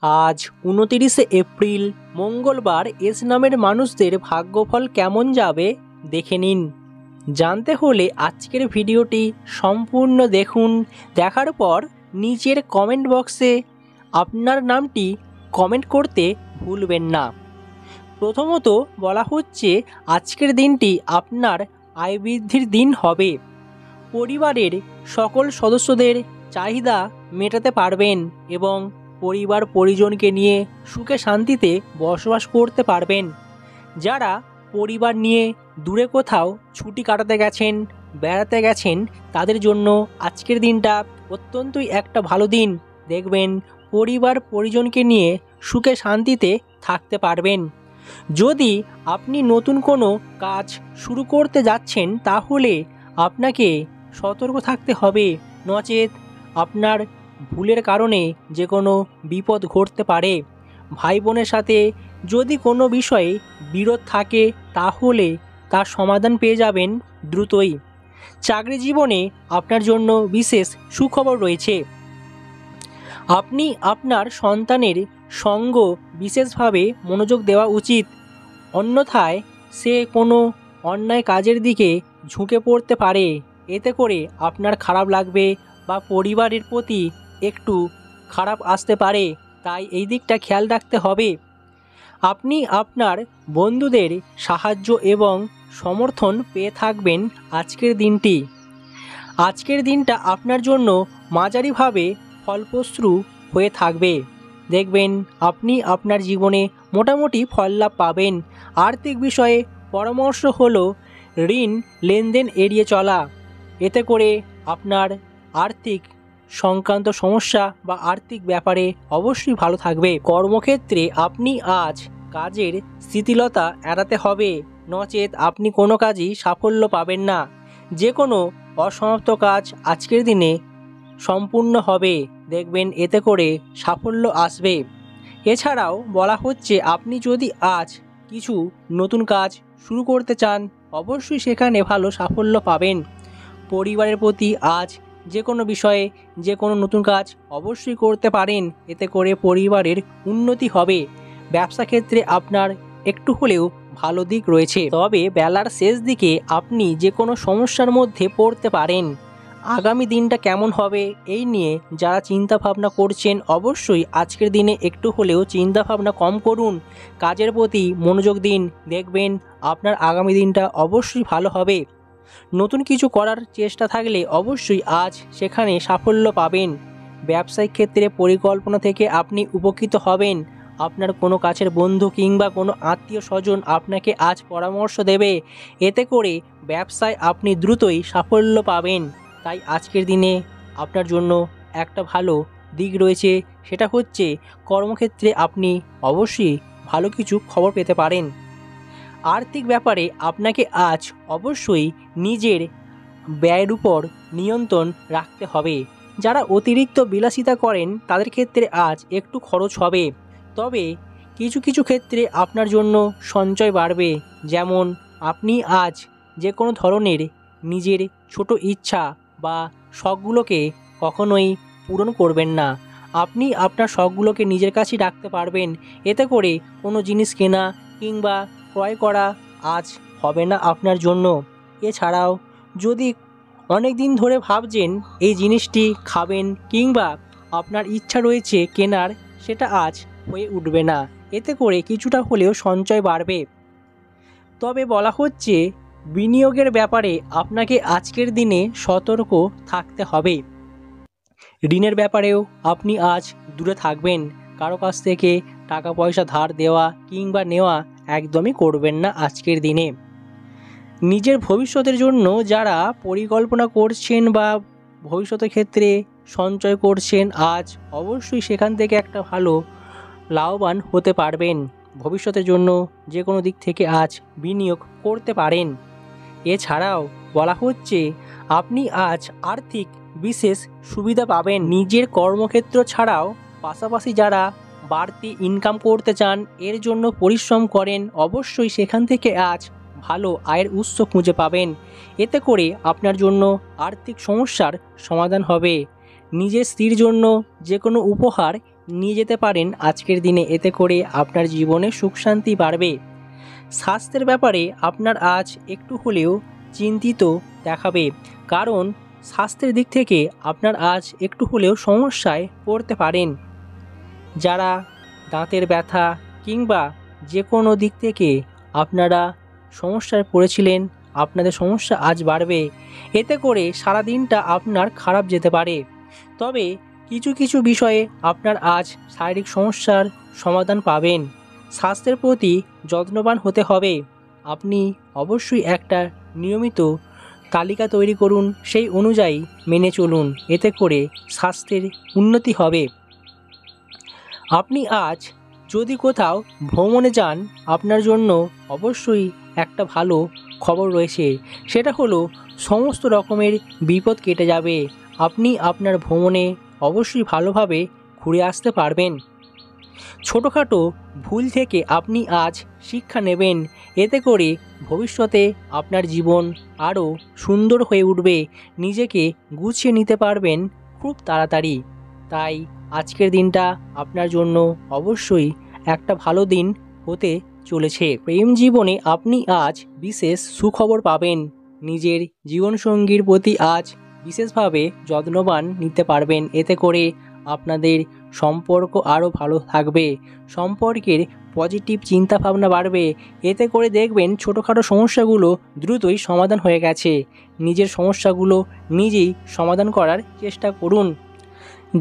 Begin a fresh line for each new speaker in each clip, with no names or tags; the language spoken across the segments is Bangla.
আজ ২৯শে এপ্রিল মঙ্গলবার এস নামের মানুষদের ভাগ্যফল কেমন যাবে দেখে নিন। জানতে হলে আজকের ভিডিওটি সম্পূর্ণ দেখুন। দেখার পর নিচের কমেন্ট বক্সে আপনার নামটি কমেন্ট করতে ভুলবেন না। প্রথমত বলা হচ্ছে আজকের দিনটি আপনার আয় বৃদ্ধির দিন হবে। পরিবারের সকল সদস্যদের চাহিদা মেটাতে পারবেন এবং পরিবার পরিজনকে নিয়ে সুখে শান্তিতে বসবাস করতে পারবেন। যারা পরিবার নিয়ে দূরে কোথাও ছুটি কাটাতে গেছেন, বেড়াতে গেছেন, তাদের জন্য আজকের দিনটা অত্যন্তই একটা ভালো দিন। দেখবেন পরিবার পরিজনকে নিয়ে সুখে শান্তিতে থাকতে পারবেন। যদি আপনি নতুন কোনো কাজ শুরু করতে যাচ্ছেন তাহলে আপনাকে সতর্ক থাকতে হবে, নচেত আপনার ভুলের কারণে যে কোনো বিপদ ঘটতে পারে। ভাই বোনের সাথে যদি কোনো বিষয়ে বিরোধ থাকে তাহলে তার সমাধান পেয়ে যাবেন দ্রুতই। চাকরি জীবনে আপনার জন্য বিশেষ সুখবর রয়েছে। আপনি আপনার সন্তানের সঙ্গ বিশেষভাবে মনোযোগ দেওয়া উচিত, অন্যথায় সে কোনো অন্যায় কাজের দিকে ঝুঁকে পড়তে পারে। এতে করে আপনার খারাপ লাগবে বা পরিবারের প্রতি একটু খারাপ আসতে পারে, তাই এই দিকটা খেয়াল রাখতে হবে। আপনি আপনার বন্ধুদের সাহায্য এবং সমর্থন পেয়ে থাকবেন আজকের দিনটি। আজকের দিনটা আপনার জন্য মাঝারিভাবে ফলপ্রসূ হয়ে থাকবে। দেখবেন আপনি আপনার জীবনে মোটামুটি ফল লাভ পাবেন। আর্থিক বিষয়ে পরামর্শ হলো ঋণ লেনদেন এড়িয়ে চলা। এতে করে আপনার আর্থিক সংক্রান্ত সমস্যা বা আর্থিক ব্যাপারে অবশ্যই ভালো থাকবে। কর্মক্ষেত্রে আপনি আজ কাজের শিথিলতা এড়াতে হবে, নচেত আপনি কোনো কাজই সাফল্য পাবেন না। যে কোনো অসমাপ্ত কাজ আজকের দিনে সম্পূর্ণ হবে, দেখবেন এতে করে সাফল্য আসবে। এছাড়াও বলা হচ্ছে আপনি যদি আজ কিছু নতুন কাজ শুরু করতে চান অবশ্যই সেখানে ভালো সাফল্য পাবেন। পরিবারের প্রতি আজ যে কোনো বিষয়ে যে কোনো নতুন কাজ অবশ্যই করতে পারেন, এতে করে পরিবারের উন্নতি হবে। ব্যবসা ক্ষেত্রে আপনার একটু হলেও ভালো দিক রয়েছে, তবে বেলার শেষ দিকে আপনি যে কোনো সমস্যার মধ্যে পড়তে পারেন। আগামী দিনটা কেমন হবে এই নিয়ে যারা চিন্তা ভাবনা করছেন অবশ্যই আজকের দিনে একটু হলেও চিন্তা ভাবনা কম করুন, কাজের প্রতি মনোযোগ দিন। দেখবেন আপনার আগামী দিনটা অবশ্যই ভালো হবে। নতুন কিছু করার চেষ্টা থাকলে অবশ্যই আজ সেখানে সাফল্য পাবেন। ব্যবসায়িক ক্ষেত্রে পরিকল্পনা থেকে আপনি উপকৃত হবেন। আপনার কোনো কাছের বন্ধু কিংবা কোনো আত্মীয় স্বজন আপনাকে আজ পরামর্শ দেবে, এতে করে ব্যবসায় আপনি দ্রুতই সাফল্য পাবেন। তাই আজকের দিনে আপনার জন্য একটা ভালো দিক রয়েছে, সেটা হচ্ছে কর্মক্ষেত্রে আপনি অবশ্যই ভালো কিছু খবর পেতে পারেন। আর্থিক ব্যাপারে আপনাকে আজ অবশ্যই নিজের ব্যয়ের উপর নিয়ন্ত্রণ রাখতে হবে। যারা অতিরিক্ত বিলাসিতা করেন তাদের ক্ষেত্রে আজ একটু খরচ হবে, তবে কিছু কিছু ক্ষেত্রে আপনার জন্য সঞ্চয় বাড়বে। যেমন আপনি আজ যে কোনো ধরনের নিজের ছোট ইচ্ছা বা শখগুলোকে কখনোই পূরণ করবেন না। আপনি আপনার শখগুলোকে নিজের কাছেই রাখতে পারবেন, এতে করে কোনো জিনিস কেনা কিংবা ক্রয় করা আজ হবে না আপনার জন্য। এছাড়াও যদি অনেক দিন ধরে ভাবছেন এই জিনিসটি খাবেন কিংবা আপনার ইচ্ছা রয়েছে কেনার, সেটা আজ হয়ে উঠবে না। এতে করে কিছুটা হলেও সঞ্চয় বাড়বে। তবে বলা হচ্ছে বিনিয়োগের ব্যাপারে আপনাকে আজকের দিনে সতর্ক থাকতে হবে। ঋণের ব্যাপারেও আপনি আজ দূরে থাকবেন। কারো কাছ থেকে টাকা পয়সা ধার দেওয়া কিংবা নেওয়া একদমই করবেন না আজকের দিনে। নিজের ভবিষ্যতের জন্য যারা পরিকল্পনা করছেন বা ভবিষ্যতের ক্ষেত্রে সঞ্চয় করছেন আজ অবশ্যই সেখান থেকে একটা ভালো লাভবান হতে পারবেন। ভবিষ্যতের জন্য যে কোনো দিক থেকে আজ বিনিয়োগ করতে পারেন। এছাড়াও বলা হচ্ছে আপনি আজ আর্থিক বিশেষ সুবিধা পাবেন। নিজের কর্মক্ষেত্র ছাড়াও পাশাপাশি যারা বাড়তি ইনকাম করতে চান, এর জন্য পরিশ্রম করেন, অবশ্যই সেখান থেকে আজ ভালো আয়ের উৎস খুঁজে পাবেন। এতে করে আপনার জন্য আর্থিক সমস্যার সমাধান হবে। নিজের স্ত্রীর জন্য যে কোনো উপহার নিয়ে যেতে পারেন আজকের দিনে, এতে করে আপনার জীবনে সুখ শান্তি বাড়বে। স্বাস্থ্যের ব্যাপারে আপনার আজ একটু হলেও চিন্তিত দেখাবে, কারণ স্বাস্থ্যের দিক থেকে আপনার আজ একটু হলেও সমস্যায় পড়তে পারেন। যারা দাঁতের ব্যথা কিংবা যে কোনো দিক থেকে আপনারা সমস্যায় পড়েছিলেন, আপনাদের সমস্যা আজ বাড়বে, এতে করে সারা দিনটা আপনার খারাপ যেতে পারে। তবে কিছু কিছু বিষয়ে আপনার আজ শারীরিক সমস্যার সমাধান পাবেন। স্বাস্থ্যের প্রতি যত্নবান হতে হবে। আপনি অবশ্যই একটা নিয়মিত তালিকা তৈরি করুন, সেই অনুযায়ী মেনে চলুন, এতে করে স্বাস্থ্যের উন্নতি হবে। আপনি আজ যদি কোথাও ভ্রমণে যান, আপনার জন্য অবশ্যই একটা ভালো খবর রয়েছে। সেটা হলো সমস্ত রকমের বিপদ কেটে যাবে। আপনি আপনার ভ্রমণে অবশ্যই ভালোভাবে ঘুরে আসতে পারবেন। ছোটোখাটো ভুল থেকে আপনি আজ শিক্ষা নেবেন, এতে করে ভবিষ্যতে আপনার জীবন আরও সুন্দর হয়ে উঠবে। নিজেকে গুছিয়ে নিতে পারবেন খুব তাড়াতাড়ি। তাই আজকের দিনটা আপনার জন্য অবশ্যই একটা ভালো দিন হতে চলেছে। প্রেম জীবনে আপনি আজ বিশেষ সুখবর পাবেন। নিজের জীবনসঙ্গীর প্রতি আজ বিশেষভাবে যত্নবান নিতে পারবেন, এতে করে আপনাদের সম্পর্ক আরও ভালো থাকবে। সম্পর্কের পজিটিভ চিন্তাভাবনা বাড়বে, এতে করে দেখবেন ছোটোখাটো সমস্যাগুলো দ্রুতই সমাধান হয়ে গেছে। নিজের সমস্যাগুলো নিজেই সমাধান করার চেষ্টা করুন।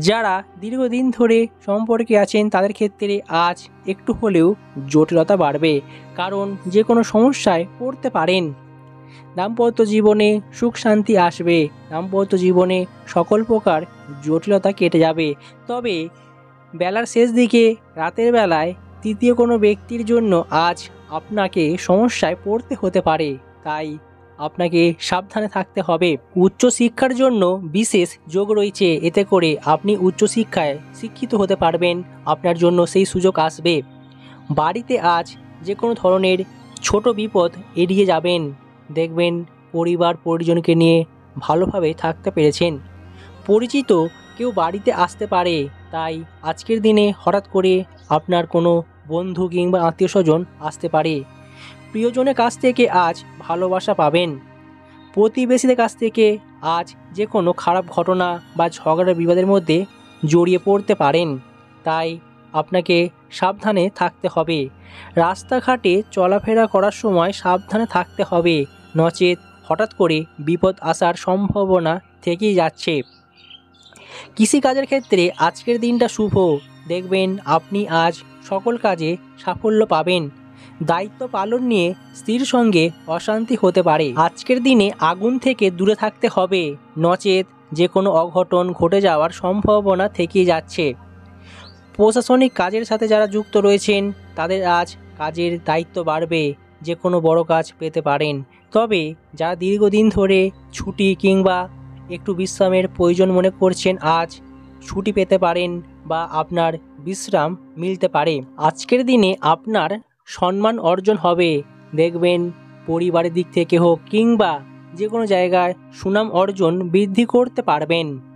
যারা দীর্ঘদিন ধরে সম্পর্কে আছেন, তাদের ক্ষেত্রে আজ একটু হলেও জটিলতা বাড়বে, কারণ যে কোনো সমস্যায় পড়তে পারেন। দাম্পত্য জীবনে সুখ শান্তি আসবে, দাম্পত্য জীবনে সকল প্রকার জটিলতা কেটে যাবে। তবে বেলার শেষ দিকে, রাতের বেলায় তৃতীয় কোনো ব্যক্তির জন্য আজ আপনাকে সমস্যায় পড়তে হতে পারে, তাই আপনাকে সাবধানে থাকতে হবে। উচ্চশিক্ষার জন্য বিশেষ যোগ রয়েছে, এতে করে আপনি উচ্চশিক্ষায় শিক্ষিত হতে পারবেন, আপনার জন্য সেই সুযোগ আসবে। বাড়িতে আজ যে কোনো ধরনের ছোট বিপদ এড়িয়ে যাবেন, দেখবেন পরিবার পরিজনকে নিয়ে ভালোভাবে থাকতে পেরেছেন। পরিচিত কেউ বাড়িতে আসতে পারে, তাই আজকের দিনে হঠাৎ করে আপনার কোনো বন্ধু কিংবা আত্মীয় স্বজন আসতে পারে। প্রিয়জনের কাছ থেকে আজ ভালোবাসা পাবেন। প্রতিবেশীদের কাছ থেকে আজ যে কোনো খারাপ ঘটনা বা ঝগড়া বিবাদের মধ্যে জড়িয়ে পড়তে পারেন, তাই আপনাকে সাবধানে থাকতে হবে। রাস্তাঘাটে চলাফেরা করার সময় সাবধানে থাকতে হবে, নচেত হঠাৎ করে বিপদ আসার সম্ভাবনা থেকেই যাচ্ছে। কৃষিকাজের ক্ষেত্রে আজকের দিনটা শুভ, দেখবেন আপনি আজ সকল কাজে সাফল্য পাবেন। দায়িত্ব পালন নিয়ে স্ত্রীর সঙ্গে অশান্তি হতে পারে। আজকের দিনে আগুন থেকে দূরে থাকতে হবে, নচেত যে কোনো অঘটন ঘটে যাওয়ার সম্ভাবনা থেকেই যাচ্ছে। প্রশাসনিক কাজের সাথে যারা যুক্ত রয়েছেন, তাদের আজ কাজের দায়িত্ব বাড়বে, যে কোনো বড় কাজ পেতে পারেন। তবে যারা দীর্ঘদিন ধরে ছুটি কিংবা একটু বিশ্রামের প্রয়োজন মনে করছেন, আজ ছুটি পেতে পারেন বা আপনার বিশ্রাম মিলতে পারে। আজকের দিনে আপনার সম্মান অর্জন হবে, দেখবেন পরিবারের দিক থেকে হোক কিংবা যে কোনো জায়গায় সুনাম অর্জন বৃদ্ধি করতে পারবেন।